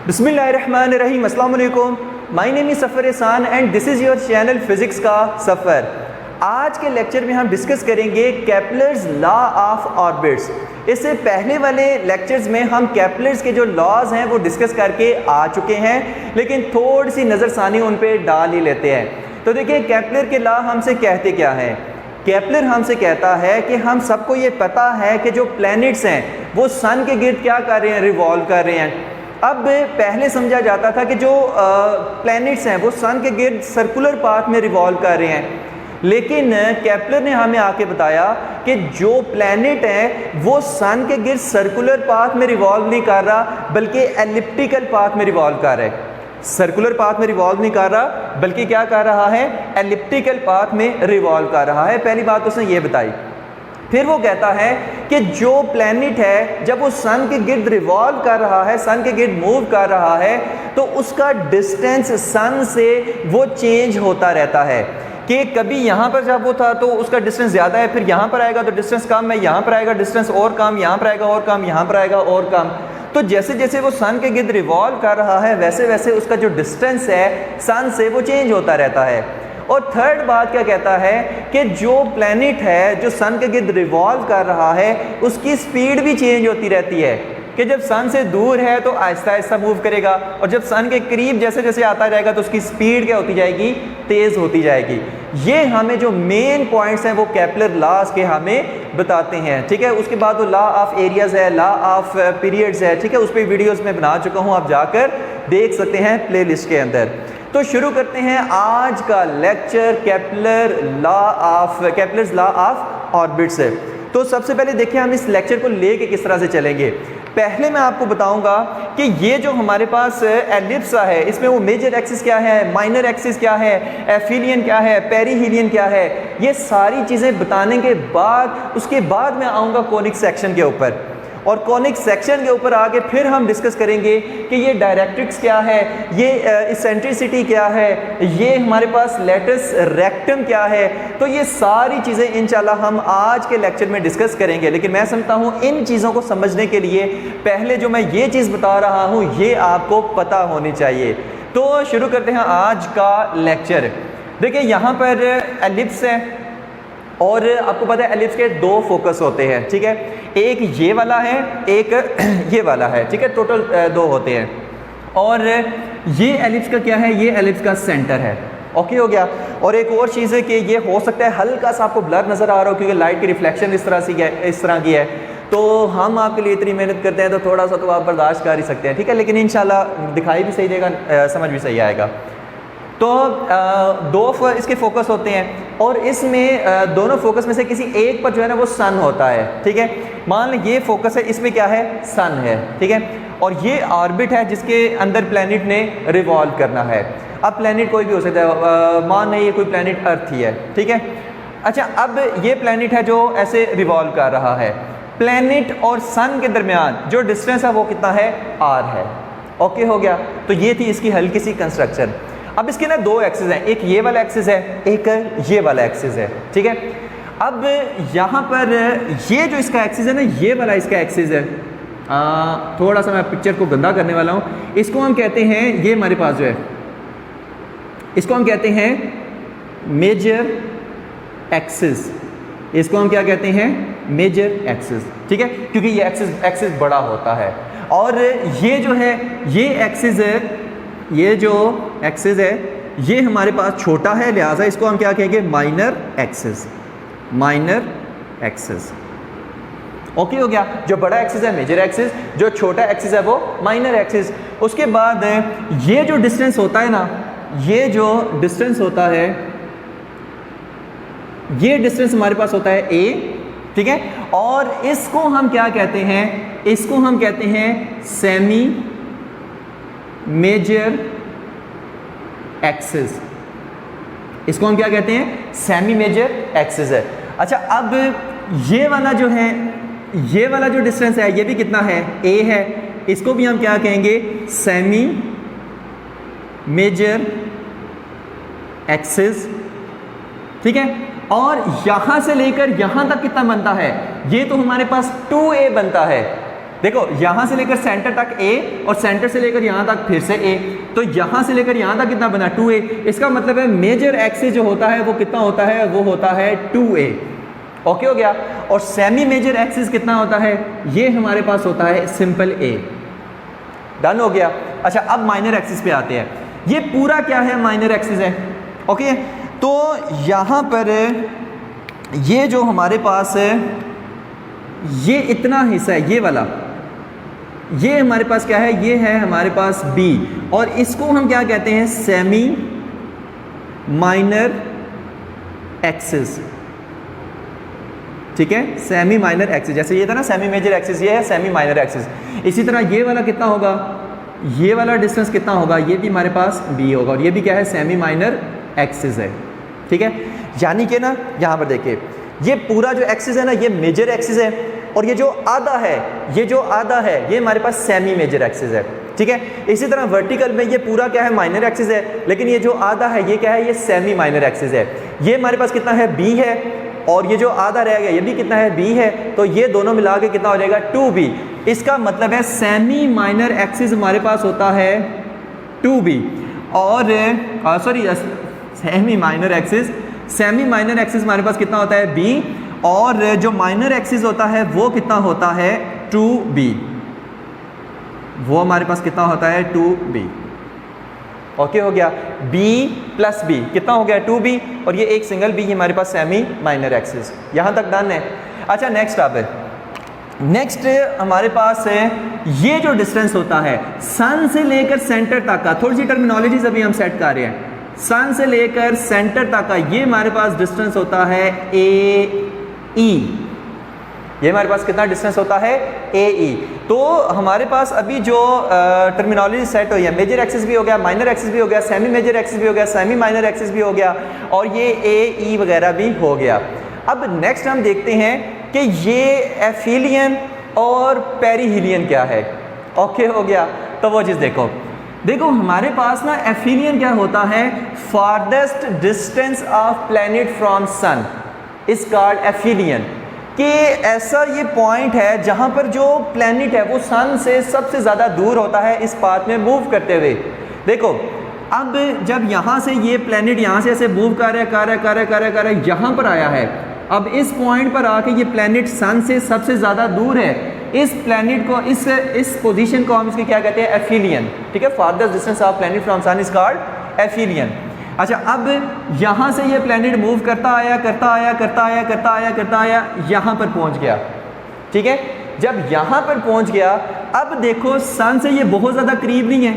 बिस्मिल्लाहिर्रहमानिर्रहीम, अस्सलाम वालेकुम। माय नेम इज़ सफ़र एहसान and this is your channel physics का सफ़र। आज के लेक्चर में हम डिस्कस करेंगे केपलर्स लॉ ऑफ ऑर्बिट्स। इससे पहले वाले लेक्चर्स में हम केपलर्स के जो लॉज हैं वो डिस्कस करके आ चुके हैं, लेकिन थोड़ी सी नज़रसानी उन पे डाल ही लेते हैं। तो देखिए, केपलर के लॉ हमसे कहते क्या हैं। केपलर हमसे कहता है कि हम सबको ये पता है कि जो प्लैनेट्स हैं वो सन के गिर्द क्या कर रहे हैं, रिवॉल्व कर रहे हैं। अब पहले समझा जाता था कि जो प्लैनेट्स हैं वो सन के गिर्द सर्कुलर पाथ में रिवॉल्व कर रहे हैं, लेकिन केपलर ने हमें आके बताया कि जो प्लैनेट है वो सन के गिर्द सर्कुलर पाथ में रिवॉल्व नहीं कर रहा, बल्कि एलिप्टिकल पाथ में रिवॉल्व कर रहा है। सर्कुलर पाथ में रिवॉल्व नहीं कर रहा, बल्कि क्या कर रहा है, एलिप्टिकल पाथ में रिवॉल्व कर रहा है। पहली बात उसने ये बताई। फिर वो कहता है कि जो प्लैनेट है जब वो सन के गिर्द रिवॉल्व कर रहा है, सन के गिर्द मूव कर रहा है, तो उसका डिस्टेंस सन से वो चेंज होता रहता है कि कभी यहाँ पर जब वो था तो उसका डिस्टेंस ज़्यादा है, फिर यहाँ पर आएगा तो डिस्टेंस कम है, यहाँ पर आएगा डिस्टेंस और कम, यहाँ पर आएगा और कम, यहाँ पर आएगा और कम। तो जैसे जैसे वो सन के गिर्द रिवॉल्व कर रहा है वैसे वैसे उसका जो डिस्टेंस है सन से वो चेंज होता रहता है। और थर्ड बात क्या कहता है कि जो प्लैनेट है जो सन के गिर्द रिवॉल्व कर रहा है उसकी स्पीड भी चेंज होती रहती है, कि जब सन से दूर है तो आहिस्ता आहिस्ता मूव करेगा, और जब सन के करीब जैसे जैसे आता रहेगा तो उसकी स्पीड क्या होती जाएगी, तेज़ होती जाएगी। ये हमें जो मेन पॉइंट्स हैं वो केपलर लॉज के हमें बताते हैं, ठीक है। उसके बाद वो लॉ ऑफ एरियाज़ है, लॉ ऑफ पीरियड्स है, ठीक है। उस पर वीडियोज़ में बना चुका हूँ, आप जाकर देख सकते हैं प्ले लिस्ट के अंदर। तो शुरू करते हैं आज का lecture Kepler's law of orbit से। तो सबसे पहले देखिए हम इस लेक्चर को लेके किस तरह से चलेंगे। पहले मैं आपको बताऊंगा कि ये जो हमारे पास एलिप्स है इसमें वो मेजर एक्सिस क्या है, माइनर एक्सिस क्या है, एफिलियन क्या है, पेरीहिलियन क्या है, ये सारी चीज़ें बताने के बाद उसके बाद मैं आऊँगा कॉनिक सेक्शन के ऊपर। और कॉनिक सेक्शन के ऊपर आके फिर हम डिस्कस करेंगे कि ये डायरेक्ट्रिक्स क्या है, ये इसेंट्रिसिटी क्या है, ये हमारे पास लेटस रेक्टम क्या है। तो ये सारी चीज़ें इंशाल्लाह हम आज के लेक्चर में डिस्कस करेंगे। लेकिन मैं समझता हूँ इन चीज़ों को समझने के लिए पहले जो मैं ये चीज़ बता रहा हूँ ये आपको पता होनी चाहिए। तो शुरू करते हैं आज का लेक्चर। देखिए, यहाँ पर एलिप्स है और आपको पता है एलिप्स के दो फोकस होते हैं, ठीक है। एक ये वाला है, एक ये वाला है, ठीक है। टोटल दो होते हैं। और ये एलिप्स का क्या है, ये एलिप्स का सेंटर है। ओके हो गया। और एक और चीज़ है कि ये हो सकता है हल्का सा आपको ब्लर नज़र आ रहा हो क्योंकि लाइट की रिफ्लेक्शन इस तरह की है। तो हम आपके लिए इतनी मेहनत करते हैं तो थोड़ा सा तो आप बर्दाश्त कर ही सकते हैं, ठीक है। लेकिन इंशाल्लाह दिखाई भी सही देगा, समझ भी सही आएगा। तो दो इसके फोकस होते हैं और इसमें दोनों फोकस में से किसी एक पर जो है ना वो सन होता है, ठीक है। मान लें ये फोकस है, इसमें क्या है, सन है, ठीक है। और ये ऑर्बिट है जिसके अंदर प्लैनेट ने रिवॉल्व करना है। अब प्लैनेट कोई भी हो सकता है, मान लें ये कोई प्लैनेट अर्थ ही है, ठीक है। अच्छा, अब ये प्लैनेट है जो ऐसे रिवॉल्व कर रहा है। प्लैनेट और सन के दरमियान जो डिस्टेंस है वो कितना है, आर है। ओके हो गया। तो ये थी इसकी हल्की सी कंस्ट्रक्शन। अब इसके ना दो एक्सिस हैं, एक ये वाला एक्सिस है, एक ये वाला एक्सिस है, ठीक है। अब यहाँ पर ये जो इसका एक्सिस है ना, ये वाला इसका एक्सिस है, थोड़ा सा मैं पिक्चर को गंदा करने वाला हूँ। इसको हम कहते हैं, ये हमारे पास जो है इसको हम कहते हैं मेजर एक्सिस। इसको हम क्या कहते हैं, मेजर एक्सिस, ठीक है, क्योंकि ये एक्सिस बड़ा होता है। और ये जो है ये एक्सिस है, ये जो एक्सिस है ये हमारे पास छोटा है, लिहाजा इसको हम क्या कहेंगे, minor axis. Minor axis. Okay हो गया। जो बड़ा एक्सिस है मेजर एक्सिस, जो छोटा एक्सिस है वो माइनर एक्सिस। उसके बाद ये जो डिस्टेंस होता है ना, ये जो डिस्टेंस होता है, ये डिस्टेंस हमारे पास होता है a, ठीक है। और इसको हम क्या कहते हैं, इसको हम कहते हैं सेमी मेजर एक्सिस। इसको हम क्या कहते हैं, सेमी मेजर एक्सिस है। अच्छा, अब ये वाला जो है, ये वाला जो डिस्टेंस है ये भी कितना है, a है। इसको भी हम क्या कहेंगे, सेमी मेजर एक्सिस, ठीक है। और यहां से लेकर यहां तक कितना बनता है, ये तो हमारे पास 2a बनता है, देखो यहाँ से लेकर सेंटर तक a और सेंटर से लेकर यहाँ तक फिर से a, तो यहाँ से लेकर यहाँ तक कितना बना 2a। इसका मतलब है मेजर एक्सिस जो होता है वो कितना होता है, वो होता है 2a। ओके हो गया। और सेमी मेजर एक्सिस कितना होता है, ये हमारे पास होता है सिंपल a। डन हो गया। अच्छा अब माइनर एक्सिस पे आते हैं। ये पूरा क्या है, माइनर एक्सिस है। ओके तो यहाँ पर ये जो हमारे पास है, ये इतना हिस्सा है, ये वाला, ये हमारे पास क्या है, ये है हमारे पास b, और इसको हम क्या कहते हैं, सेमी माइनर एक्सिस। ठीक है, सेमी माइनर एक्सिस। जैसे ये था ना सेमी मेजर एक्सिस, ये है सेमी माइनर एक्सिस। इसी तरह ये वाला कितना होगा, ये वाला डिस्टेंस कितना होगा, ये भी हमारे पास b होगा, और ये भी क्या है, सेमी माइनर एक्सिस है। ठीक है, यानी कि ना यहाँ पर देखिए ये पूरा जो एक्सिस है ना, ये मेजर एक्सिस है, और ये जो आधा है, ये जो आधा है, ये हमारे पास सेमी मेजर एक्सिस है। ठीक है, इसी तरह वर्टिकल में ये पूरा क्या है, माइनर एक्सिस है, लेकिन ये जो आधा है ये क्या है, ये सेमी माइनर एक्सिस है। ये हमारे पास कितना है, b है, और ये जो आधा रह गया ये भी कितना है, b है, तो ये दोनों मिला के कितना हो जाएगा, 2b। इसका मतलब है सेमी माइनर एक्सिस हमारे पास होता है 2b, और sorry semi minor axis, semi minor axis हमारे पास कितना होता है, b, और जो माइनर एक्सिस होता है वो कितना होता है, 2b। वो हमारे पास कितना होता है, 2b। ओके हो गया, b प्लस b कितना हो गया, 2b, और ये एक सिंगल b हमारे पास सेमी माइनर एक्सिस। यहाँ तक डन है। अच्छा नेक्स्ट अब है, नेक्स्ट हमारे पास है ये जो डिस्टेंस होता है सन से लेकर सेंटर तक का, थोड़ी सी टर्मिनोलॉजीज अभी हम सेट कर रहे हैं। सन से लेकर सेंटर तक का ये हमारे पास डिस्टेंस होता है AE। ये हमारे पास कितना डिस्टेंस होता है, AE। तो हमारे पास अभी जो टर्मिनोलॉजी सेट हुई है, मेजर एक्सिस भी हो गया, माइनर एक्सिस भी हो गया, सेमी मेजर एक्सिस भी हो गया, सेमी माइनर एक्सिस भी हो गया, और ये AE वगैरह भी हो गया। अब नेक्स्ट हम देखते हैं कि ये एफिलियन और पेरीहिलियन क्या है। ओके हो गया, तो वो चीज़ देखो, देखो हमारे पास ना एफिलियन क्या होता है, farthest distance of planet from sun is called aphelion. कि ऐसा ये पॉइंट है जहाँ पर जो प्लैनेट है वो सन से सबसे ज़्यादा दूर होता है इस पाथ में मूव करते हुए। देखो अब जब यहाँ से ये प्लैनेट यहाँ से ऐसे मूव कर रहा है यहाँ पर आया है, अब इस पॉइंट पर आके ये प्लैनेट सन से सबसे ज़्यादा दूर है, इस प्लैनेट को इस पोजीशन को हम इसके क्या कहते हैं, एफिलियन। ठीक है, farthest distance of planet from sun is called aphelion. अच्छा अब यहाँ से ये प्लैनेट मूव करता आया यहाँ पर पहुँच गया। ठीक है, जब यहाँ पर पहुँच गया, अब देखो सन से ये बहुत ज़्यादा करीब नहीं है,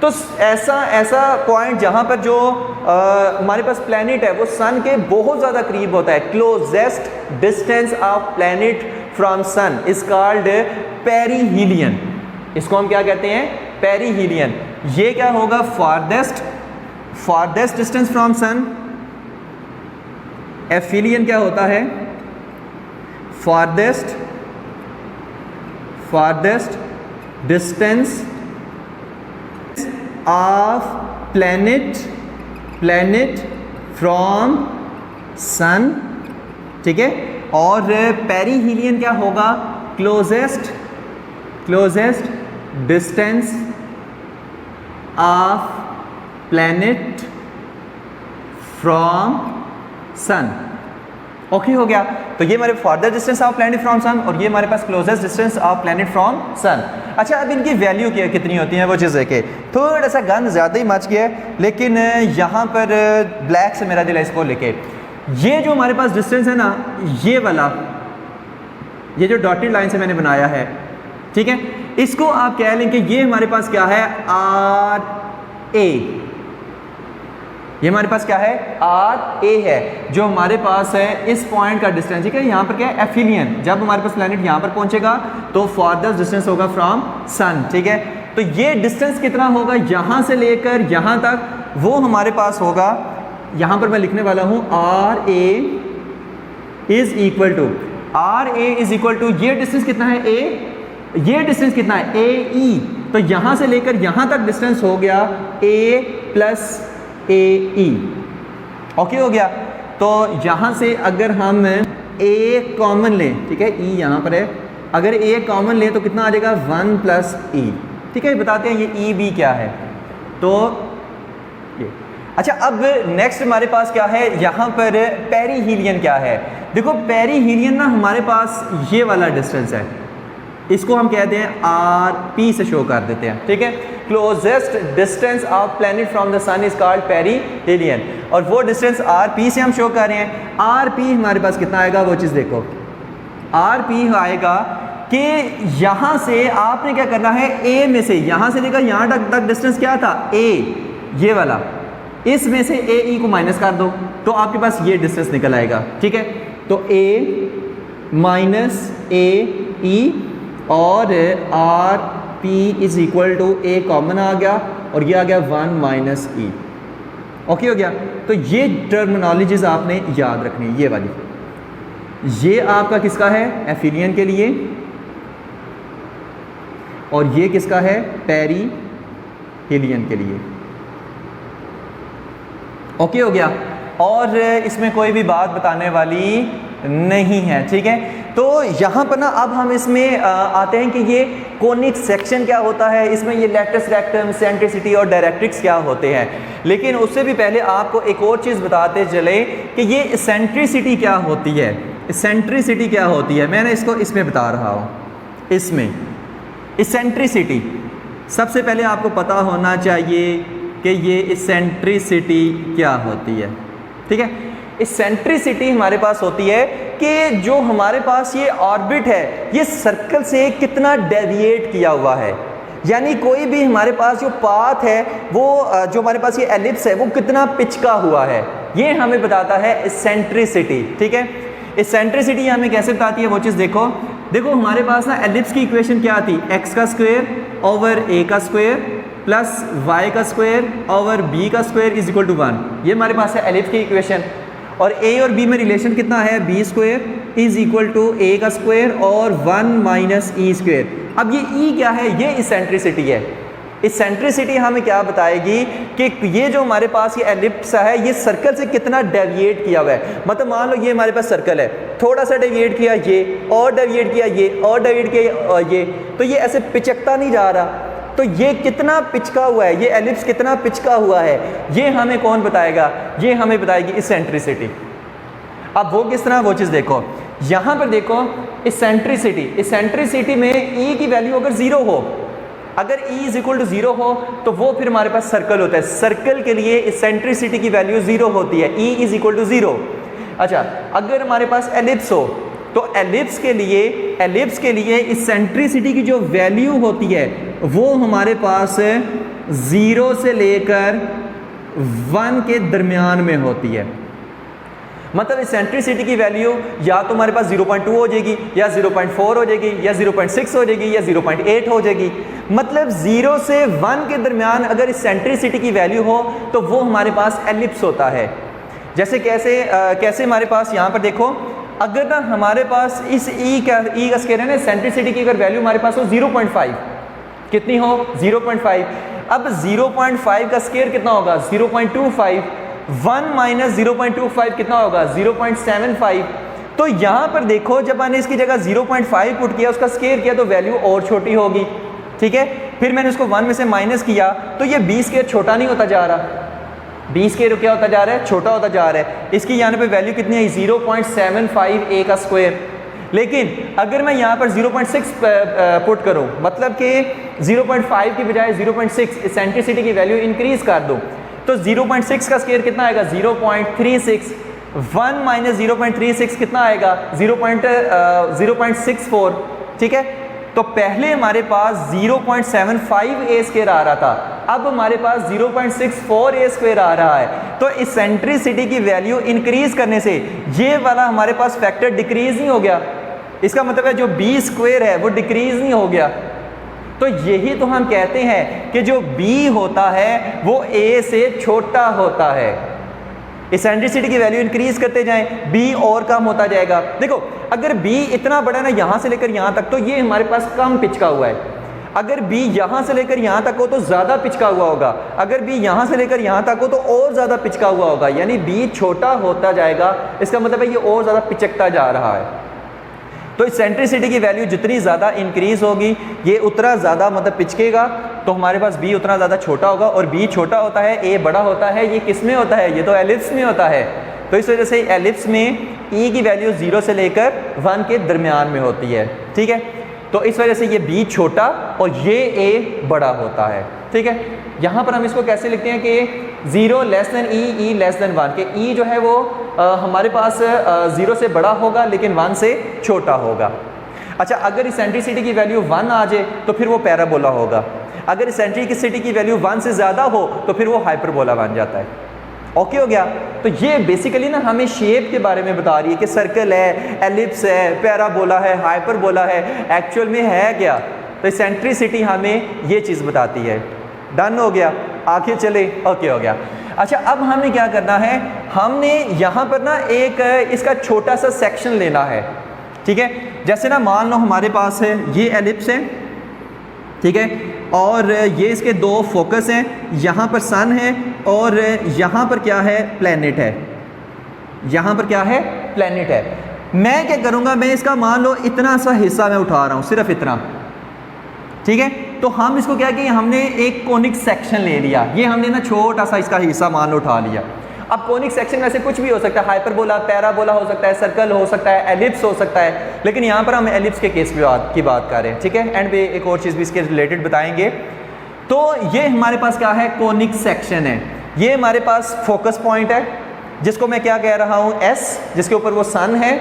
तो ऐसा पॉइंट जहाँ पर जो हमारे पास प्लैनेट है वो सन के बहुत ज़्यादा करीब होता है, closest distance of planet from sun is called perihelion. इसको हम क्या कहते हैं, पेरीहिलियन। ये क्या होगा, farthest distance from sun. Aphelion क्या होता है, farthest distance of planet from sun. ठीक है, और पेरीहिलियन क्या होगा, closest distance of planet from sun. Okay हो गया, तो ये हमारे farther distance of planet from sun, और ये हमारे पास closest distance of planet from सन। अच्छा अब इनकी वैल्यू कितनी होती है वो चीज़ देखे, थोड़ा सा गन ज़्यादा ही मच गया है, लेकिन यहाँ पर ब्लैक से मेरा दिल है इसको लेके, ये जो हमारे पास डिस्टेंस है ना, ये वाला, ये जो डॉटेड लाइन से मैंने बनाया है, ठीक है, इसको आप कह लें कि ये हमारे पास क्या है, RA। ये हमारे पास क्या है, RA है, जो हमारे पास है इस पॉइंट का डिस्टेंस। ठीक है, यहाँ पर क्या है, एफिलियन। जब हमारे पास प्लैनेट यहाँ पर पहुँचेगा तो फारदेस्ट डिस्टेंस होगा फ्रॉम सन। ठीक है, तो ये डिस्टेंस कितना होगा, यहाँ से लेकर यहाँ तक, वो हमारे पास होगा, यहाँ पर मैं लिखने वाला हूँ RA इज इक्वल टू, ये डिस्टेंस कितना है, A, ये डिस्टेंस कितना है, AE। तो यहाँ से लेकर यहाँ तक डिस्टेंस हो गया A प्लस AE। ओके हो गया, तो यहाँ से अगर हम A कॉमन लें, ठीक है, E यहाँ पर है, अगर ए कॉमन ले तो कितना आ जाएगा 1 प्लस ई। ठीक है, बताते हैं ये ई बी क्या है। तो ये अच्छा, अब नेक्स्ट हमारे पास क्या है, यहाँ पर पेरीहीलियन क्या है। देखो पेरीहीलियन ना हमारे पास ये वाला डिस्टेंस है, इसको हम कहते हैं आर पी से शो कर देते हैं। ठीक है, closest distance of planet from the sun is called perihelion, और वो डिस्टेंस आर पी से हम शो कर रहे हैं। आर पी हमारे पास कितना आएगा वो चीज़ देखो, आर पी आएगा कि यहाँ से आपने क्या करना है, ए में से यहाँ से लेकर यहाँ तक डिस्टेंस क्या था, ए ये वाला, इसमें से ए ई को माइनस कर दो तो आपके पास ये डिस्टेंस निकल आएगा। ठीक है, तो ए माइनस ए ई और r p is equal to a common आ गया और ये आ गया 1 माइनस ई। ओके हो गया। तो ये टर्मिनोलॉजीज आपने याद रखनी है, ये वाली। ये आपका किसका है, एफिलियन के लिए, और ये किसका है, पेरीहीलियन के लिए। ओके हो गया, और इसमें कोई भी बात बताने वाली नहीं है। ठीक है, तो यहाँ पर ना अब हम इसमें आते हैं कि ये कोनिक सेक्शन क्या होता है, इसमें ये लेटस रेक्टम, सेंट्रिसिटी और डायरेक्ट्रिक्स क्या होते हैं। लेकिन उससे भी पहले आपको एक और चीज़ बताते चले कि ये इसेंट्रिसिटी क्या होती है। इसेंट्रिसिटी क्या होती है, मैंने इसको इसमें बता रहा हूँ। इसमें इसेंट्रिसिटी सबसे पहले आपको पता होना चाहिए कि ये इसेंट्रिसिटी क्या होती है। ठीक है, इसेंट्रिसिटी हमारे पास होती है कि जो हमारे पास ये ऑर्बिट है ये सर्कल से कितना डेविएट किया हुआ है, यानी कोई भी हमारे पास जो पाथ है वो जो हमारे पास ये एलिप्स है वो कितना पिचका हुआ है, ये हमें बताता है इसेंट्रिसिटी। ठीक है, इसेंट्रिसिटी हमें कैसे बताती है वो चीज़ देखो। देखो हमारे पास ना एलिप्स की इक्वेशन क्या थी, एक्स का स्क्वायर ओवर ए का स्क्वायर प्लस वाई का स्क्वायर ओवर बी का स्क्वायर इज इक्वल टू 1। ये हमारे पास है एलिप्स की इक्वेशन, और ए और बी में रिलेशन कितना है, b square is equal to a का स्क्वायर और 1 माइनस ई स्क्वायर। अब ये ई क्या है, ये इसेंट्रिसिटी है। इसेंट्रिसिटी हमें क्या बताएगी कि ये जो हमारे पास ये एलिप्स है ये सर्कल से कितना डेविएट किया हुआ है। मतलब मान लो ये हमारे पास सर्कल है, थोड़ा सा डेविएट किया ये, और डेविएट किया ये, और डेविएट किया ये, तो ये ऐसे पिचकता नहीं जा रहा। तो ये कितना पिचका हुआ है, ये एलिप्स कितना पिचका हुआ है, ये हमें कौन बताएगा, ये हमें बताएगी इसेंट्रिसिटी। अब वो किस तरह, वो चीज़ देखो। यहाँ पर देखो इसेंट्रिसिटी, इसेंट्रिसिटी में ई की वैल्यू अगर 0 हो, अगर ई इज इक्वल टू 0 हो तो वो फिर हमारे पास सर्कल होता है। सर्कल के लिए इसेंट्रिसिटी की वैल्यू 0 होती है, ई इज इक्वल टू 0। अच्छा, अगर हमारे पास एलिप्स हो तो एलिप्स के लिए इसेंट्रिसिटी की जो वैल्यू होती है वो हमारे पास 0 से लेकर 1 के दरमियान में होती है। मतलब इसेंट्रिसिटी की वैल्यू या तो हमारे पास 0.2 हो जाएगी, या 0.4 हो जाएगी, या 0.6 हो जाएगी, या 0.8 हो जाएगी। मतलब 0 से 1 के दरमियान अगर इसेंट्रिसिटी की वैल्यू हो तो वो हमारे पास एलिप्स होता है। जैसे कैसे हमारे पास यहाँ पर देखो, अगर ना हमारे पास इस ई का स्केयर है ना, इसेंट्रिसिटी की अगर वैल्यू हमारे पास हो 0.5, कितनी हो 0.5। अब 0.5 का स्केयर कितना होगा 0.25, 1 माइनस 0.25 कितना होगा 0.75। तो यहाँ पर देखो जब मैंने इसकी जगह 0.5 पुट किया, उसका स्केयर किया तो वैल्यू और छोटी होगी। ठीक है, फिर मैंने उसको 1 में से माइनस किया तो ये बी स्केयर छोटा नहीं होता जा रहा, बी स्केयर क्या होता जा रहा है, छोटा होता जा रहा है। इसकी यहाँ पे वैल्यू कितनी है 0.75 ए का स्क्वायर। लेकिन अगर मैं यहाँ पर 0.6 पुट करूँ, मतलब कि 0.5 की बजाय 0.6 इसेंट्रिसिटी की वैल्यू इंक्रीज कर दूँ, तो 0.6 का स्केयर कितना आएगा 0.36, 1 माइनस 0.36 कितना आएगा 0.64। ठीक है, तो पहले हमारे पास 0.75 ए स्क्वायर आ रहा था, अब हमारे पास 0.64 ए स्क्वायर आ रहा है। तो इसेंट्रिसिटी की वैल्यू इंक्रीज करने से ये वाला हमारे पास फैक्टर डिक्रीज नहीं हो गया, इसका मतलब है जो बी स्क्वायर है वो डिक्रीज नहीं हो गया। तो यही तो हम कहते हैं कि जो बी होता है वो ए से छोटा होता है। इसेंट्रिसिटी की वैल्यू इंक्रीज करते जाएं, बी और कम होता जाएगा। देखो अगर बी इतना बड़ा ना यहाँ से लेकर यहाँ तक, तो ये हमारे पास कम पिचका हुआ है। अगर बी यहाँ से लेकर यहाँ तक हो तो ज़्यादा पिचका हुआ होगा, अगर बी यहाँ से लेकर यहाँ तक हो तो और ज़्यादा पिचका हुआ होगा, यानी बी छोटा होता जाएगा। इसका मतलब है ये और ज़्यादा पिचकता जा रहा है। तो इसेंट्रिसिटी की वैल्यू जितनी ज़्यादा इंक्रीज होगी ये उतना ज़्यादा मतलब पिचकेगा, तो हमारे पास बी उतना ज़्यादा छोटा होगा, और बी छोटा होता है ए बड़ा होता है। ये किस में होता है? ये तो एलिप्स में होता है। तो इस वजह से एलिप्स में ई की वैल्यू 0 से लेकर 1 के दरमियान में होती है, ठीक है। तो इस वजह से ये बी छोटा और ये ए बड़ा होता है, ठीक है। यहाँ पर हम इसको कैसे लिखते हैं कि 0 लेस देन ई, ई लेस देन 1, के ई जो है वो हमारे पास 0 से बड़ा होगा लेकिन 1 से छोटा होगा। अच्छा, अगर इसेंट्रिसिटी की वैल्यू 1 आ जाए तो फिर वो पैराबोला होगा। अगर इसेंट्रिसिटी की वैल्यू 1 से ज़्यादा हो तो फिर वो हाइपरबोला बन जाता है। ओके हो गया। तो ये बेसिकली ना हमें शेप के बारे में बता रही है कि सर्कल है, एलिप्स है, पैराबोला है, हाइपरबोला है, एक्चुअल में है क्या। तो इसेंट्रिसिटी हमें ये चीज़ बताती है। डन हो गया, आगे चले, ओके हो गया। अच्छा, अब हमें क्या करना है, हमने यहाँ पर ना एक इसका छोटा सा सेक्शन लेना है, ठीक है। जैसे ना मान लो हमारे पास है ये एलिप्स है, ठीक है, और ये इसके दो फोकस हैं, यहाँ पर सन है और यहाँ पर क्या है, प्लैनेट है। यहाँ पर क्या है, प्लैनेट है। मैं क्या करूँगा, मैं इसका मान लो इतना सा हिस्सा मैं उठा रहा हूँ, सिर्फ इतना, ठीक है। तो हम इसको क्या किया, हमने एक कोनिक सेक्शन ले लिया। ये हमने ना छोटा सा इसका हिस्सा मान लो उठा लिया। अब कोनिक सेक्शन वैसे कुछ भी हो सकता है, हाइपरबोला, पैराबोला हो सकता है, सर्कल हो सकता है, एलिप्स हो सकता है, लेकिन यहाँ पर हम एलिप्स के केस की बात कर रहे हैं, ठीक है। एंड पे एक और चीज़ भी इसके रिलेटेड बताएंगे। तो ये हमारे पास क्या है, कोनिक सेक्शन है। ये हमारे पास फोकस पॉइंट है जिसको मैं क्या कह रहा हूँ, एस, जिसके ऊपर वो सन है,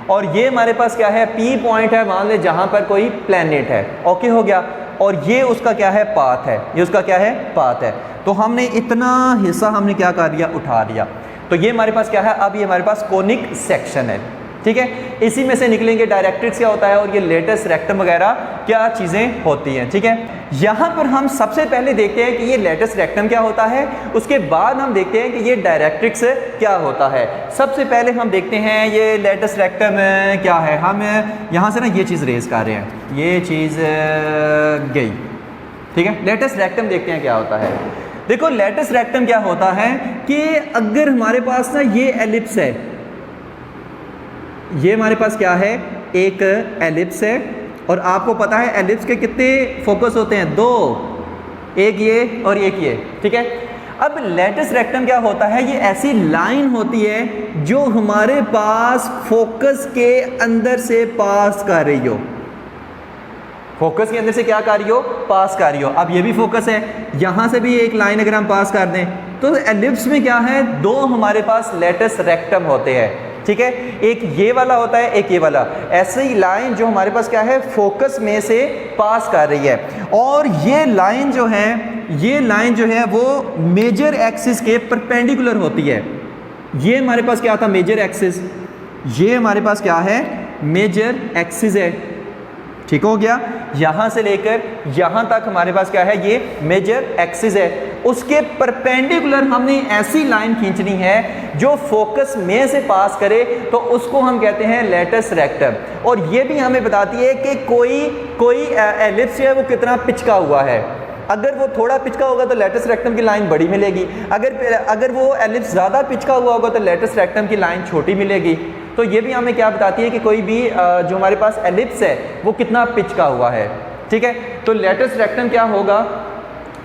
और ये हमारे पास क्या है, पी पॉइंट है, मान ले जहाँ पर कोई प्लैनेट है। ओके हो गया। और ये उसका क्या है, पाथ है। ये उसका क्या है, पाथ है। तो हमने इतना हिस्सा हमने क्या कर लिया, उठा लिया। तो ये हमारे पास क्या है, अब ये हमारे पास कोनिक सेक्शन है, ठीक है। इसी में से निकलेंगे डायरेक्ट्रिक्स क्या होता है और ये लेटस रेक्टम वगैरह क्या चीज़ें होती हैं, ठीक है। यहाँ पर हम सबसे पहले देखते हैं कि ये लेटस रेक्टम क्या होता है, उसके बाद हम देखते हैं कि ये डायरेक्ट्रिक्स क्या होता है। सबसे पहले हम देखते हैं ये लेटस रेक्टम क्या है। हम यहाँ से ना ये चीज़ रेज कर रहे हैं, ये चीज़ गई, ठीक है। लेटस रेक्टम देखते हैं क्या होता है। देखो, लेटस रेक्टम क्या होता है कि अगर हमारे पास ना ये एलिप्स है, ये हमारे पास क्या है, एक एलिप्स है, और आपको पता है एलिप्स के कितने फोकस होते हैं, 2, एक ये और एक ये, ठीक है। अब लेटस रेक्टम क्या होता है, ये ऐसी लाइन होती है जो हमारे पास फोकस के अंदर से पास कर रही हो, फोकस के अंदर से क्या कर रही हो, पास कर रही हो। अब ये भी फोकस है, यहाँ से भी एक लाइन अगर हम पास कर दें तो एलिप्स में क्या है, 2 हमारे पास लेटस रेक्टम होते हैं, ठीक है। एक ये वाला होता है, एक ये वाला। ऐसे ही लाइन जो हमारे पास क्या है, फोकस में से पास कर रही है, और ये लाइन जो है, ये लाइन जो है वो मेजर एक्सिस के परपेंडिकुलर होती है। ये हमारे पास क्या था, मेजर एक्सिस, ये हमारे पास क्या है, मेजर एक्सिस है, ठीक हो गया। यहाँ से लेकर यहाँ तक हमारे पास क्या है, ये मेजर एक्सिस है। उसके परपेंडिकुलर हमने ऐसी लाइन खींचनी है जो फोकस में से पास करे, तो उसको हम कहते हैं लेटस रेक्टम। और ये भी हमें बताती है कि कोई एलिप्स है वो कितना पिचका हुआ है। अगर वो थोड़ा पिचका होगा तो लेटस रेक्टम की लाइन बड़ी मिलेगी, अगर वो एलिप्स ज़्यादा पिचका हुआ होगा तो लेटस रेक्टम की लाइन छोटी मिलेगी। तो ये भी हमें क्या बताती है कि कोई भी जो हमारे पास एलिप्स है वो कितना पिचका हुआ है, ठीक है। तो लेटस रेक्टम क्या होगा,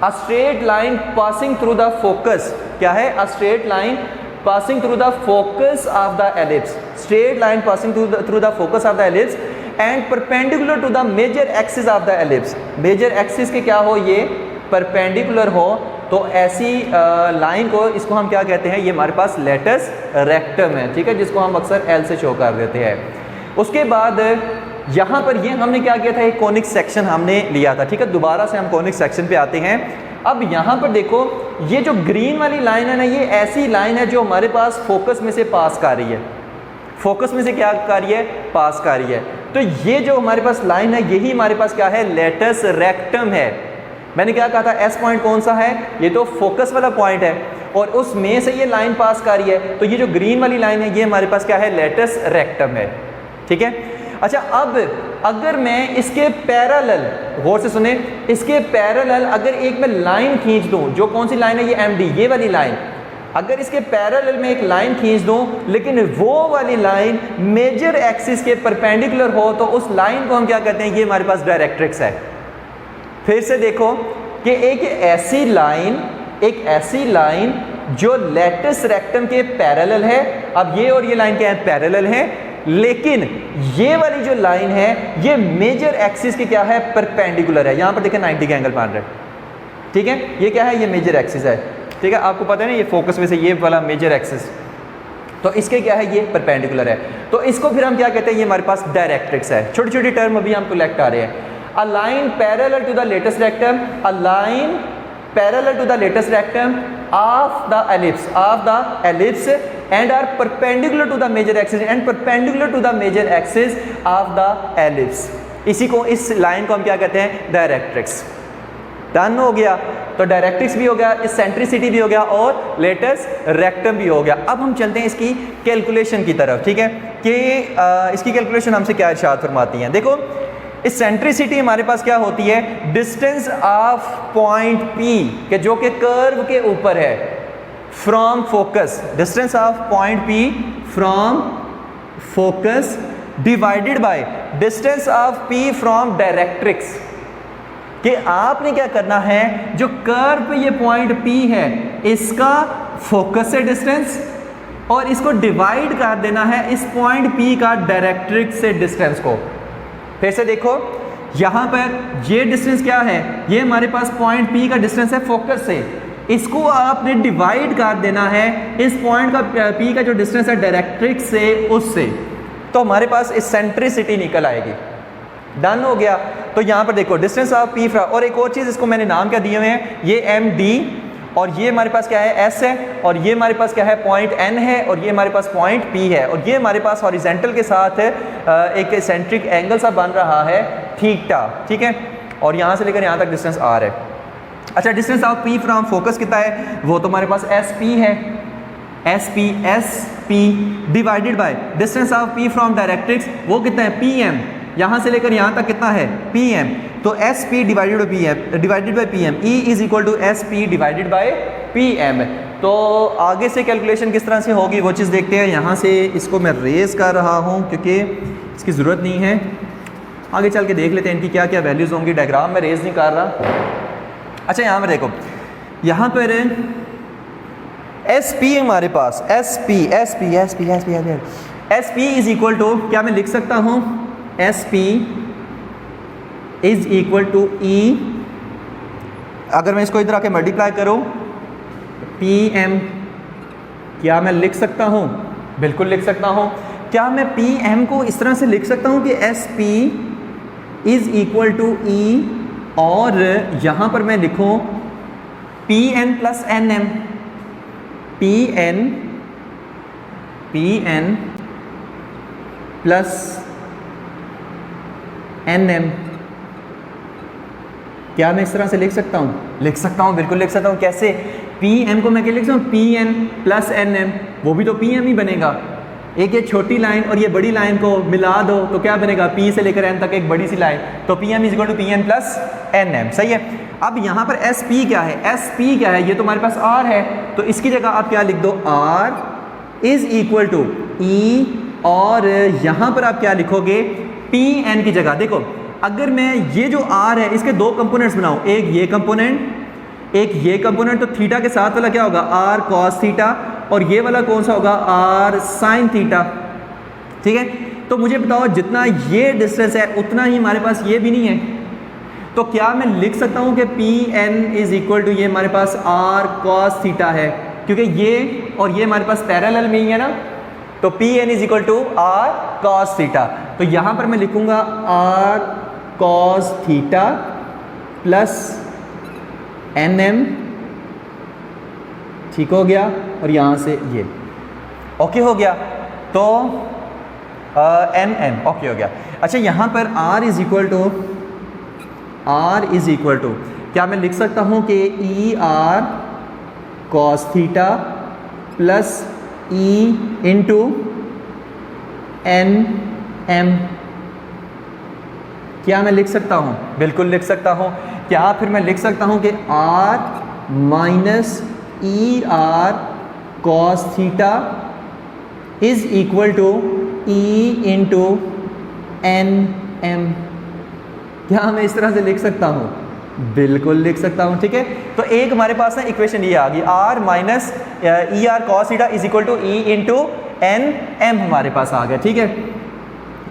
a straight line passing through the focus, क्या है, a straight line passing through the focus of the ellipse, straight line passing through the focus of the ellipse and perpendicular to the major axis of the ellipse. Major axis के क्या हो, ये perpendicular हो, तो ऐसी line को, इसको हम क्या कहते हैं, ये हमारे पास लेटस रेक्टम है, ठीक है, जिसको हम अक्सर एल से शो कर देते हैं। उसके बाद यहाँ पर ये हमने क्या किया था, एक कोनिक सेक्शन हमने लिया था, ठीक है। दोबारा से हम कोनिक सेक्शन पे आते हैं। अब यहाँ पर देखो, ये जो ग्रीन वाली लाइन है ना, ये ऐसी लाइन है जो हमारे पास फोकस में से पास कर रही है, फोकस में से क्या कर रही है, पास कर रही है। तो ये जो हमारे पास लाइन है, यही हमारे पास क्या है, लेटस रेक्टम है। मैंने क्या कहा था, एस पॉइंट कौन सा है, ये तो फोकस वाला पॉइंट है, और उसमें से ये लाइन पास कर रही है। तो ये जो ग्रीन वाली लाइन है, ये हमारे पास क्या है, लेटस रेक्टम है, ठीक है। अच्छा, अब अगर मैं इसके पैरेलल, गौर से सुने, इसके पैरेलल अगर एक मैं लाइन खींच दूं, जो कौन सी लाइन है, ये एमडी, ये वाली लाइन, अगर इसके पैरेलल में एक लाइन खींच दूं लेकिन वो वाली लाइन मेजर एक्सिस के परपेंडिकुलर हो तो उस लाइन को हम क्या कहते हैं, ये हमारे पास डायरेक्ट्रिक्स है। फिर से देखो कि एक ऐसी लाइन जो लेटस रेक्टम के पैरेलल है। अब ये और ये लाइन क्या है, पैरेलल है, लेकिन ये वाली जो लाइन है ये मेजर एक्सिस की क्या है, परपेंडिकुलर है। यहां पर देखें 90 का एंगल मान रहे हैं, ठीक है, ये क्या है, ये मेजर एक्सिस है, ठीक है, आपको पता है ना ये फोकस में से ये वाला मेजर एक्सिस, तो इसके क्या है, ये परपेंडिकुलर है। तो इसको फिर हम क्या कहते हैं, ये हमारे पास डायरेक्ट्रिक्स है। छोटी छोटी टर्म अभी हम कलेक्ट आ रहे हैं। A line parallel to the latus rectum, a line parallel to the latus rectum of the ellipse and are perpendicular to the major axis and perpendicular to the major axis of the ellipse। इसी को, इस line को हम क्या कहते हैं, directrix. Done हो गया, तो डायरेक्ट्रिक्स भी हो गया, इसेंट्रिसिटी भी हो गया और लेटेस्ट रेक्टम भी हो गया। अब हम चलते हैं इसकी कैलकुलेशन की तरफ, ठीक है, कि इसकी कैलकुलेशन हमसे क्या इरशाद फरमाती हैं। देखो इसेंट्रिसिटी हमारे पास क्या होती है, डिस्टेंस ऑफ पॉइंट P के जो कि कर्व के ऊपर है from focus, distance of point P from focus divided by distance of P from directrix. कि आपने क्या करना है, जो कर्व पे ये पॉइंट P है इसका फोकस से डिस्टेंस और इसको डिवाइड कर देना है इस पॉइंट P का डायरेक्ट्रिक्स से डिस्टेंस को। फिर से देखो यहां पर ये डिस्टेंस क्या है, ये हमारे पास पॉइंट P का डिस्टेंस है फोकस से, इसको आपने डिवाइड कर देना है इस पॉइंट का P का जो डिस्टेंस है डायरेक्ट्रिक्स से उससे, तो हमारे पास इसेंट्रिसिटी निकल आएगी। डन हो गया। तो यहाँ पर देखो डिस्टेंस ऑफ P फ्रॉम, और एक और चीज़ इसको मैंने नाम क्या दिए हुए हैं, ये MD और ये हमारे पास क्या है S है और ये हमारे पास क्या है पॉइंट N है और ये हमारे पास पॉइंट P है और ये हमारे पास हॉरिजेंटल के साथ एक सेंट्रिक एंगल सा बन रहा है थीटा, ठीक है, और यहाँ से लेकर यहाँ तक डिस्टेंस R है। अच्छा distance of P from focus कितना है, वो तो हमारे पास SP है, SP divided by distance of P from directrix, वो कितना है PM, यहाँ से लेकर यहाँ तक कितना है PM, तो SP divided by PM, E is equal to SP divided by PM। तो आगे से कैलकुलेशन किस तरह से होगी वो चीज़ देखते हैं। यहाँ से इसको मैं रेज कर रहा हूँ क्योंकि इसकी ज़रूरत नहीं है, आगे चल के देख लेते हैं इनकी क्या क्या वैल्यूज़ होंगी। डायग्राम में रेज नहीं कर रहा। अच्छा यहाँ पर देखो, यहाँ पर SP हमारे पास SP इज इक्वल टू, क्या मैं लिख सकता हूँ, SP is equal to E, अगर मैं इसको इधर आके मल्टीप्लाई करूँ PM, क्या मैं लिख सकता हूँ, बिल्कुल लिख सकता हूँ। क्या मैं PM को इस तरह से लिख सकता हूँ कि SP is equal to E और यहाँ पर मैं लिखूँ PN plus NM, PN plus NM, क्या मैं इस तरह से लिख सकता हूँ, लिख सकता हूँ, बिल्कुल लिख सकता हूँ। कैसे, PM को मैं क्या लिख सकता हूँ, PN प्लस NM, वो भी तो PM ही बनेगा। एक ये छोटी लाइन और ये बड़ी लाइन को मिला दो तो क्या बनेगा, P से लेकर N तक एक बड़ी सी लाइन, तो PM is equal to PN plus NM, सही है। अब यहाँ पर SP क्या है, SP क्या है, ये तो हमारे पास R है, तो इसकी जगह आप क्या लिख दो, R is equal to E और यहाँ पर आप क्या लिखोगे, PN की जगह। देखो अगर मैं ये जो R है इसके दो कंपोनेंट्स बनाऊँ, एक ये कंपोनेंट एक ये कंपोनेंट, तो थीटा के साथ वाला क्या होगा, R cos थीटा, और ये वाला कौन सा होगा, R sin थीटा, ठीक है। तो मुझे बताओ जितना ये डिस्टेंस है उतना ही हमारे पास ये भी नहीं है, तो क्या मैं लिख सकता हूँ कि PN इज इक्वल टू, ये हमारे पास R cos थीटा है क्योंकि ये और ये हमारे पास पैरेलल में ही है ना, तो PN is equal to R cos theta. तो यहाँ पर मैं लिखूँगा R cos theta plus NM, ठीक हो गया, और यहाँ से ये ओके हो गया, तो NM ओके हो गया। अच्छा यहाँ पर R इज इक्वल टू क्या मैं लिख सकता हूँ कि ER cos theta plus E into NM, क्या मैं लिख सकता हूँ, बिल्कुल लिख सकता हूँ। क्या फिर मैं लिख सकता हूँ कि R minus ER cos theta is equal to E into N M. क्या मैं इस तरह से लिख सकता हूँ? बिल्कुल लिख सकता हूँ, ठीक है। तो एक हमारे पास ना इक्वेशन ये आ गई, R minus E R cos theta is equal to E into N M हमारे पास आ गया, ठीक है।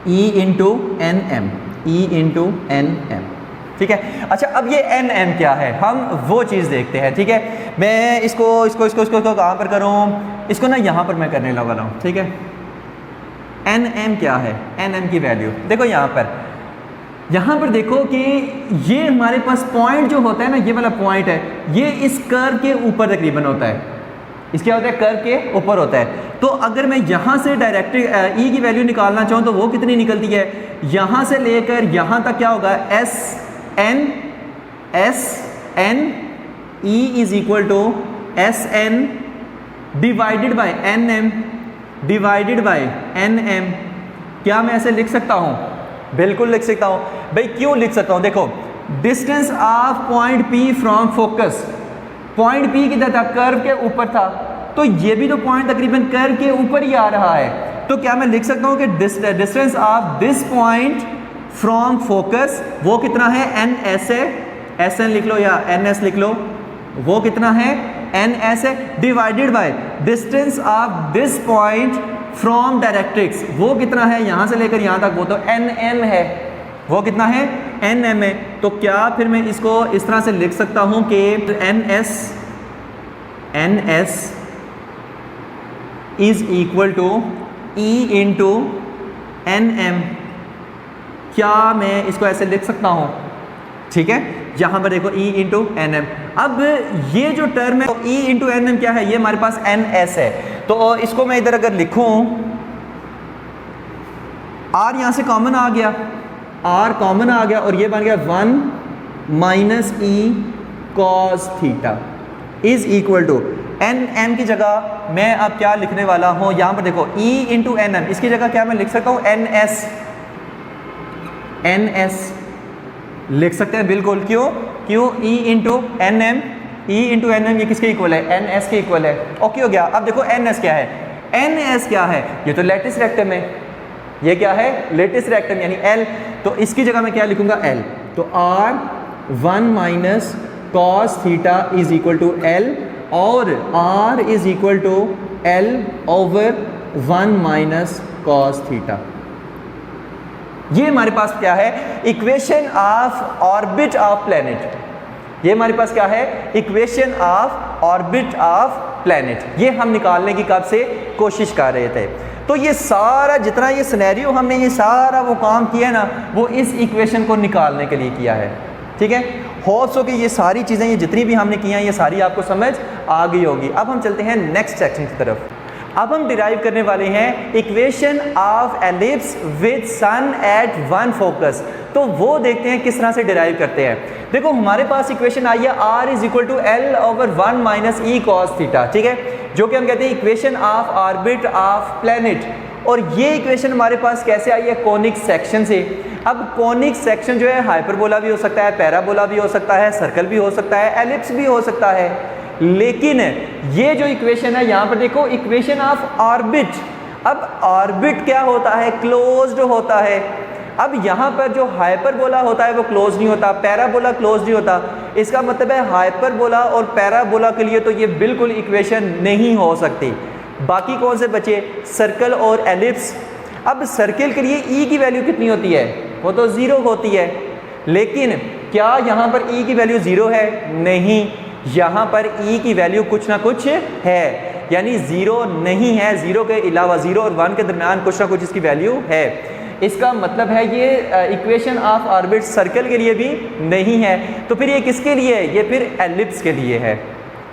E into N M, E into N M, ठीक है। अच्छा, अब ये एन एम क्या है, हम वो चीज़ देखते हैं, ठीक है। मैं इसको कहाँ पर करूँ, इसको ना यहाँ पर मैं करने लगा हूँ, ठीक है। एन एम क्या है, एन एम की वैल्यू देखो यहाँ पर देखो कि ये हमारे पास पॉइंट जो होता है ना, ये वाला पॉइंट है, ये इस कर्व के ऊपर तकरीबन होता है। इस क्या होता है, कर्व के ऊपर होता है। तो अगर मैं यहाँ से डायरेक्ट ई की वैल्यू निकालना चाहूँ तो वो कितनी निकलती है, यहाँ से लेकर यहाँ तक क्या होगा, S N E is equal to S N divided by N M divided by N M. क्या मैं ऐसे लिख सकता हूँ? बिल्कुल लिख सकता हूँ भाई। क्यों लिख सकता हूँ? देखो, distance of point P from focus, point P किधर था, कर्व के ऊपर था, तो ये भी तो पॉइंट तकरीबन कर्व के ऊपर ही आ रहा है। तो क्या मैं लिख सकता हूँ कि distance of this point from focus वो कितना है, एन एस है, एस एन लिख लो या एन एस लिख लो, वो कितना है, एन एस है, divided by distance of this point from directrix, वो कितना है, यहाँ से लेकर यहाँ तक, वो तो एन एम है, वो कितना है, एन एम है। तो क्या फिर मैं इसको इस तरह से लिख सकता हूँ कि N S is equal to E into N M. क्या मैं इसको ऐसे लिख सकता हूँ? ठीक है, यहाँ पर देखो ई इंटू एन एम। अब ये जो टर्म है ई इंटू एन एम क्या है, ये हमारे पास एन एस है। तो इसको मैं इधर अगर लिखूं, आर यहाँ से कॉमन आ गया, आर कॉमन आ गया और ये बन गया 1 minus E cos theta is equal to N M की जगह मैं अब क्या लिखने वाला हूँ, यहाँ पर देखो ई इंटू एन एम, इसकी जगह क्या मैं लिख सकता हूँ, एन एस लिख सकते हैं, बिल्कुल। क्यों E into N M, E into N M ये किसके इक्वल है, एन एस के इक्वल है। ओके हो गया। अब देखो एन एस क्या है, एन एस क्या है, ये तो लेटिस रेक्टम है, ये क्या है, लेटिस रेक्टम यानी एल। तो इसकी जगह मैं क्या लिखूंगा, एल। तो r 1 minus cos theta is equal to L और r is equal to L over 1 minus cos theta. ये हमारे पास क्या है, equation of orbit of planet. ये हमारे पास क्या है, equation of orbit of planet. ये हम निकालने की कब से कोशिश कर रहे थे। तो ये सारा जितना ये सिनेरियो हमने ये सारा वो काम किया ना, वो इस इक्वेशन को निकालने के लिए किया है, ठीक है। होप सो कि ये सारी चीज़ें ये जितनी भी हमने की हैं ये सारी आपको समझ आ गई होगी। अब हम चलते हैं नेक्स्ट सेक्शन की तरफ। अब हम डिराइव करने वाले हैं equation of ellipse with sun at one focus. तो वो देखते हैं किस तरह से डिराइव करते हैं। देखो हमारे पास इक्वेशन आई है R is equal to L over 1 minus E cos theta, ठीक है, जो कि हम कहते हैं equation of orbit of planet. और ये इक्वेशन हमारे पास कैसे आई है, कोनिक सेक्शन से। अब कोनिक सेक्शन जो है हाइपरबोला भी हो सकता है, पैराबोला भी हो सकता है, सर्कल भी हो सकता है, एलिप्स भी हो सकता है। लेकिन ये जो इक्वेशन है यहाँ पर देखो इक्वेशन ऑफ ऑर्बिट। अब ऑर्बिट क्या होता है, क्लोज्ड होता है। अब यहाँ पर जो हाइपरबोला होता है वो क्लोज नहीं होता, पैराबोला क्लोज नहीं होता। इसका मतलब है हाइपरबोला और पैराबोला के लिए तो ये बिल्कुल इक्वेशन नहीं हो सकती। बाकी कौन से बचे, सर्कल और एलिप्स। अब सर्कल के लिए ई की वैल्यू कितनी होती है, वो तो 0 होती है। लेकिन क्या यहाँ पर ई की वैल्यू 0 है, नहीं, यहाँ पर ई की वैल्यू कुछ ना कुछ है, यानी 0 नहीं है, 0 के अलावा 0 और 1 के दरमियान कुछ ना कुछ इसकी वैल्यू है। इसका मतलब है ये इक्वेशन ऑफ ऑर्बिट सर्कल के लिए भी नहीं है। तो फिर ये किसके लिए है, ये फिर एलिप्स के लिए है,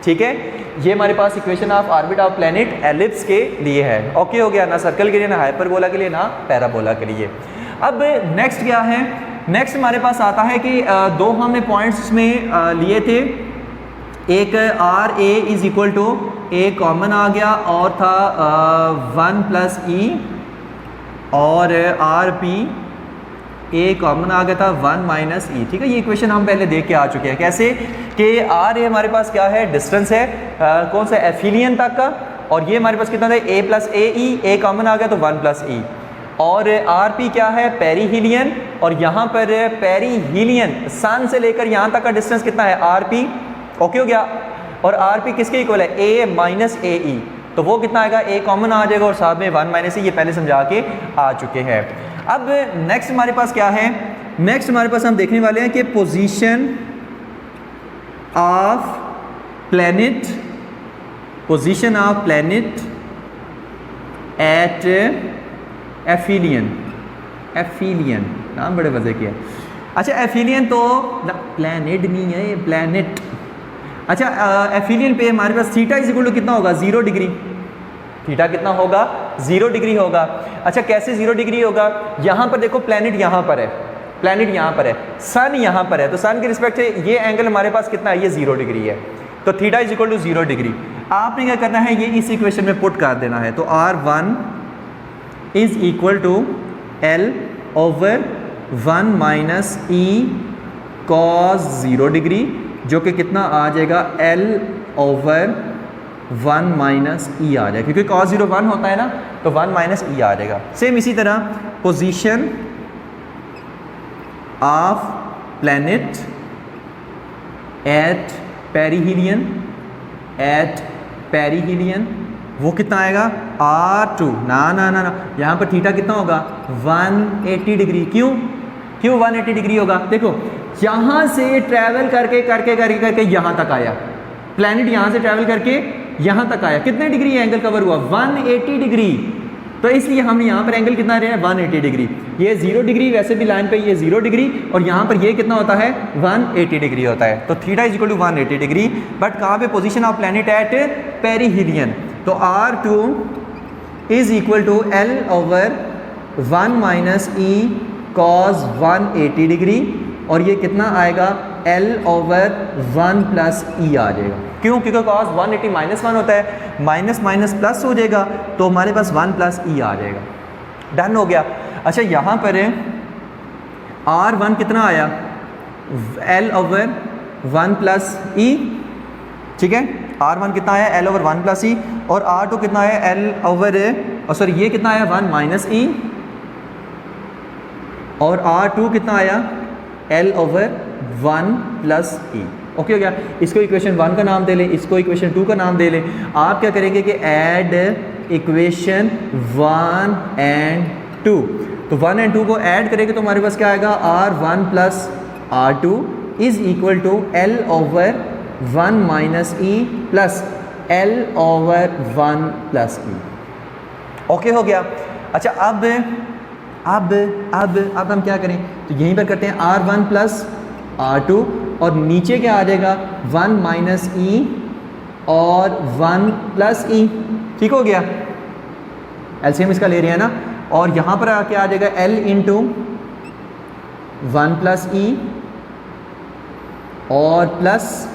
ठीक है। ये हमारे पास equation of orbit of planet ellipse के लिए है। ओके हो गया, ना सर्कल के लिए, ना हाइपरबोला के लिए, ना पैराबोला के लिए। अब नेक्स्ट क्या है, नेक्स्ट हमारे पास आता है कि दो हमने पॉइंट्स में लिए थे। एक r a is equal to a common आ गया और था 1 प्लस ई, और आर पी ए कॉमन आ गया था 1 माइनस ई, ठीक है। ये इक्वेशन हम पहले देख के आ चुके हैं। कैसे कि आर ए हमारे पास क्या है, डिस्टेंस है कौन सा, एफिलियन तक का, और ये हमारे पास कितना था a plus a e, a common आ गया तो 1 प्लस ई। और आर पी क्या है पेरीहीलियन, और यहाँ पर पेरीहीलियन सन से लेकर यहाँ तक का डिस्टेंस कितना है आर पी। ओके हो गया। और आर पी किसके इक्वल है ए माइनस ए ई, तो वो कितना आएगा ए कॉमन आ जाएगा और साथ में 1 माइनस ई, ये पहले समझा के आ चुके हैं। अब नेक्स्ट हमारे पास क्या है, नेक्स्ट हमारे पास हम देखने वाले हैं कि position of planet, position of planet at aphelion, aphelion नाम बड़े वजह किया। अच्छा एफिलियन तो प्लैनेट नहीं है ये प्लैनेट। अच्छा एफिलियन पे हमारे पास थीटा इज इक्वल टू कितना होगा 0 डिग्री, थीटा कितना होगा 0 डिग्री होगा। अच्छा कैसे 0 डिग्री होगा, यहाँ पर देखो प्लैनेट यहाँ पर है, प्लैनेट यहाँ पर है, सन यहाँ पर है, तो सन के रिस्पेक्ट से ये एंगल हमारे पास कितना है ये 0 डिग्री है, तो theta is equal to 0 degree. आपने क्या करना है ये इस इक्वेशन में पुट कर देना है, तो R1 इज equal to L over 1 minus E cos 0 degree, जो कि कितना आ जाएगा L ओवर 1 माइनस ई आ जाएगा, क्योंकि cos 0 1 होता है ना, तो 1 माइनस ई आ जाएगा। सेम इसी तरह position of planet at perihelion, at perihelion वो कितना आएगा R2, ना ना ना ना, यहाँ पर थीटा कितना होगा 180 डिग्री। क्यों क्यों 180 डिग्री होगा, देखो यहाँ से ट्रैवल करके करके करके करके यहाँ तक आया, प्लैनेट यहाँ से ट्रैवल करके यहाँ तक आया, कितने डिग्री एंगल कवर हुआ 180 डिग्री, तो इसलिए हम यहाँ पर एंगल कितना रहे हैं 180 डिग्री। ये 0 डिग्री वैसे भी लाइन पे ये 0 डिग्री, और यहाँ पर ये कितना होता है 180 डिग्री होता है, तो theta is equal to 180 degree. But कहाँ पे position of planet at perihelion, तो R2 is equal to L over 1 minus E cos 180 degree, और ये कितना आएगा L ओवर 1 प्लस ई आ जाएगा। क्यों, क्योंकि cos 180 माइनस 1 होता है, माइनस माइनस प्लस हो जाएगा, तो हमारे पास 1 प्लस ई आ जाएगा। डन हो गया। अच्छा यहाँ पर R1 कितना आया L ओवर 1 प्लस ई, ठीक है, R1 कितना आया L ओवर 1 प्लस ई, और R2 कितना आया L ओवर सॉरी ये कितना आया 1 माइनस ई, और R2 कितना आया L over 1 plus E. Okay हो गया। इसको इक्वेशन 1 का नाम दे लें, इसको इक्वेशन 2 का नाम दे लें। आप क्या करेंगे कि ऐड इक्वेशन 1 एंड 2, तो 1 एंड 2 को ऐड करेंगे तो हमारे पास क्या आएगा R1 plus R2 is equal to L over 1 minus E plus L over 1 plus E. Okay हो गया। अच्छा अब हम क्या करें, तो यहीं पर करते हैं R1 प्लस R2, और नीचे क्या आ जाएगा 1 माइनस ई और 1 प्लस ई। ठीक हो गया, एलसीएम इसका ले रहे हैं ना, और यहाँ पर क्या आ जाएगा L इंटू 1 प्लस ई और प्लस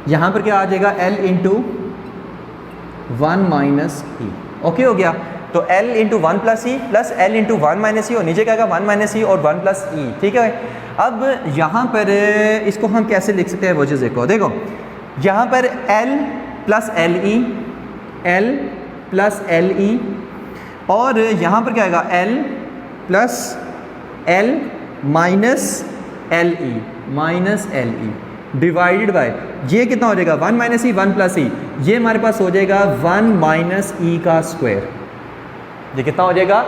यहाँ पर क्या आ जाएगा L into 1 minus e. Okay हो गया। तो L into 1 plus e plus L into 1 minus e, और नीचे क्या आएगा 1 माइनस ई और 1 प्लस ई। ठीक है। अब यहाँ पर इसको हम कैसे लिख सकते हैं वो चीज़ देखो, यहाँ पर L plus L E, L plus L E, और यहाँ पर क्या आएगा L plus L minus L E, minus L E divided by ये कितना हो जाएगा 1 माइनस ई 1 प्लस ई, ये हमारे पास हो जाएगा 1 माइनस ई का स्क्वायर। ये कितना हो जाएगा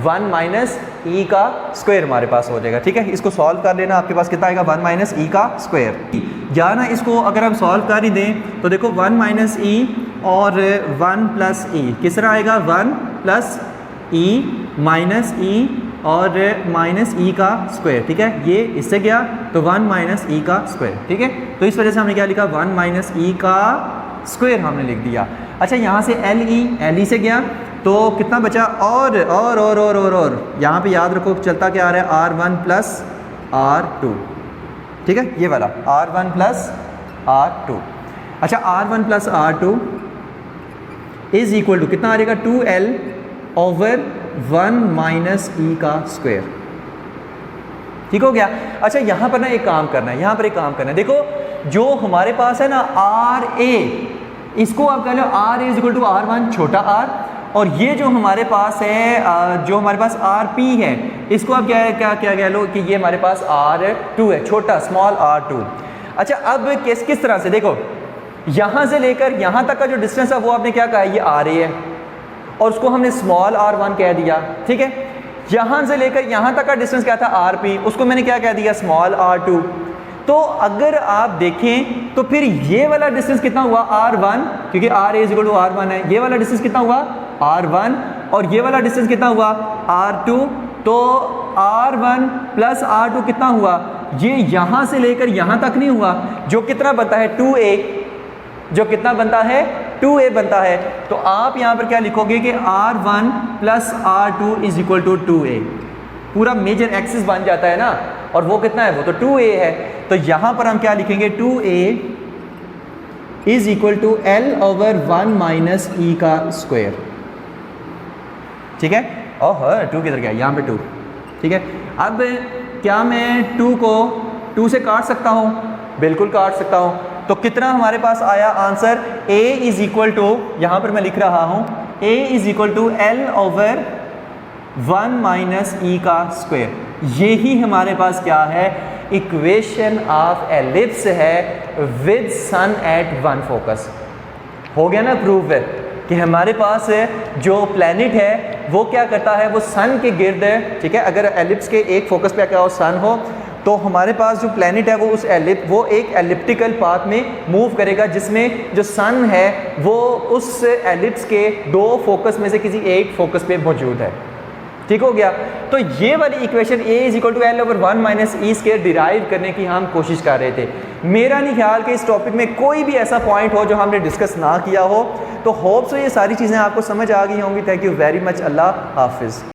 1 माइनस ई का स्क्वायर हमारे पास हो जाएगा। ठीक है, इसको सॉल्व कर लेना, आपके पास कितना आएगा 1 माइनस ई का स्क्वायर। या ना इसको अगर हम सॉल्व कर ही दें तो देखो 1 माइनस ई और 1 प्लस ई किस तरह आएगा 1 प्लस ई माइनस ई और माइनस ई का स्क्वायर। ठीक है, ये इससे गया तो 1 माइनस ई का स्क्वायर। ठीक है, तो इस वजह से हमने क्या लिखा 1 माइनस ई का स्क्वायर हमने लिख दिया। अच्छा, यहाँ से एल ई से गया तो कितना बचा और यहाँ पे याद रखो चलता क्या आ रहा है R1 प्लस R2। ठीक है, ये वाला R1 प्लस R2। अच्छा, R1 plus R2 is equal to कितना आ जाएगा 2L ओवर 1 माइनस ई का स्क्वायर। ठीक हो गया। अच्छा, यहाँ पर ना एक काम करना है, यहाँ पर एक काम करना है। देखो जो हमारे पास है ना इसको आप कह लो r is equal to r1 छोटा r, और ये जो हमारे पास है जो हमारे पास rp है इसको आप क्या कह लो कि ये हमारे पास r2 है, छोटा स्मॉल r2। अच्छा अब किस तरह से देखो, यहाँ से लेकर यहाँ तक का जो डिस्टेंस है वो आपने क्या कहा, ये ra है और उसको हमने स्मॉल r1 कह दिया, ठीक है। यहाँ से लेकर यहाँ तक का डिस्टेंस क्या था rp, उसको मैंने क्या कह दिया, स्मॉल r2। तो अगर आप देखें तो फिर ये वाला डिस्टेंस कितना हुआ, r1, क्योंकि r is equal to r1 है, ये वाला डिस्टेंस कितना हुआ r1, और ये वाला डिस्टेंस कितना हुआ r2। तो r1 प्लस r2 कितना हुआ, ये यहाँ से लेकर यहाँ तक नहीं हुआ, जो कितना बनता है 2a, जो कितना बनता है 2a बनता है। तो आप यहाँ पर क्या लिखोगे कि r1 plus r2 is equal to 2a, पूरा मेजर एक्सिस बन जाता है ना, और वो कितना है, वो तो 2a है। तो यहाँ पर हम क्या लिखेंगे, 2a is equal to l over 1 minus e का स्क्वायर, ठीक है। ओह 2 किधर गया, यहाँ पे 2, ठीक है। अब क्या मैं 2 को 2 से काट सकता हूँ, बिल्कुल काट सकता हूँ। तो कितना हमारे पास आया answer, a is equal to, यहाँ पर मैं लिख रहा हूँ a is equal to l over 1 minus e का स्क्वायर। यही हमारे पास क्या है, इक्वेशन ऑफ एलिप्स है with sun at one focus. हो गया ना प्रूफ है कि हमारे पास जो प्लैनेट है वो क्या करता है, वो सन के गिर्द है, ठीक है। अगर एलिप्स के एक फोकस पे क्या हो, सन हो, तो हमारे पास जो प्लैनेट है वो एक एलिप्टिकल पाथ में मूव करेगा, जिसमें जो सन है वो उस एलिप्स के 2 फोकस में से किसी एक फोकस पे मौजूद है, ठीक हो गया। तो ये वाली equation a is equal to L over 1 minus E square derive करने की हम कोशिश कर रहे थे। मेरा नहीं ख्याल कि इस टॉपिक में कोई भी ऐसा पॉइंट हो जो हमने डिस्कस ना किया हो। तो होप्स ये सारी चीज़ें आपको समझ आ गई होंगी। Thank you very much. अल्लाह हाफिज़।